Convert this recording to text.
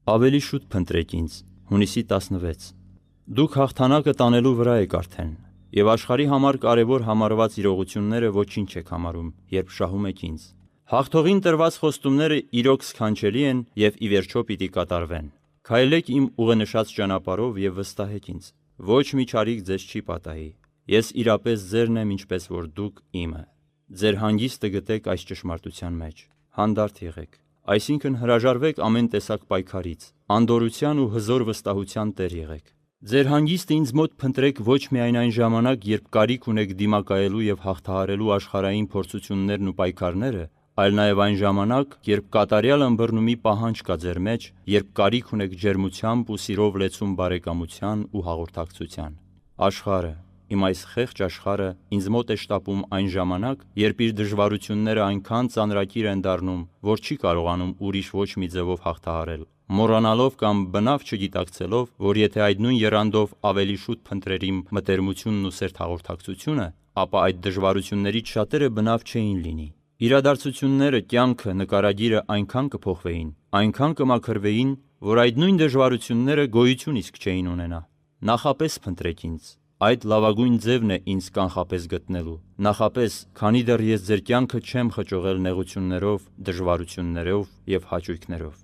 Ավելի շուտ փնտրեք ինձ։ Հունիսի 16։ Դուք հաղթանակը տանելու վրա եք արդեն, և աշխարհի համար կարևոր համարված իրողությունները ոչինչ եք համարում, երբ շահում եք ինձ։ Հաղթողին տրված խոստումները իրոք սքանչելի են և ի վերջո պիտի կատարվեն։ Քայլեք իմ ուղենշած ճանապարհով և վստահեք ինձ։ Ոչ մի չարիք ձեզ չի պատահի։ Ես իրապես ձերն եմ, ինչպես որ դուք իմը։ Ձեր հանգիստը գտեք այս ճշմարտության մեջ։ Հանդարտ եղեք, այսինքն հրաժարվեք ամեն տեսակ պայքարից, անդորրության ու հզոր վստահության տեր եղեք։ Ձեր հանգիստը ինձ մոտ փնտրեք ոչ միայն այն ժամանակ, երբ կարիք ունեք դիմակայելու և հաղթահարելու աշխարհային փորձություններն ու պայքարները, այլ նաև այն ժամանակ, երբ կատարյալ ըմբռնումի պահանջ կա ձեր մեջ, երբ կարիք ունեք ջերմությամբ ու սիրով լեցուն բարեկամության ու հաղորդակցության։ Աշխարհը, իմ այս խեղճ աշխարհը ինձ մոտ է շտապում այն ժամանակ, երբ իր դժվարությունները այնքան ծանրակիր են դառնում, որ չի կարողանում ուրիշ ոչ մի ձևով հաղթահարել, մոռանալով կամ բնավ չգիտակցելով, որ եթե այդ նույն եռանդով ավելի շուտ փնտրեր իմ մտերմությունն ու սերտ հաղորդակցությունը, ապա այդ դժվարություններից շատերը բնավ չէին լինի։ Իրադարձությունները, կյանքը, նկարագիրը այնքան կփոխվեին, այնքան կմաքրվեին, որ այդ նույն դժվարությունները գոյություն իսկ չէին ունենա։ Նախապես փնտրեք ինձ։ Այդ լավագույն ձևն է ինձ կանխապես գտնելու։ Նախապես, քանի դեռ ես ձեր կյանքը չեմ խճողել նեղություններով, դժվարություններով և հաճույքներով։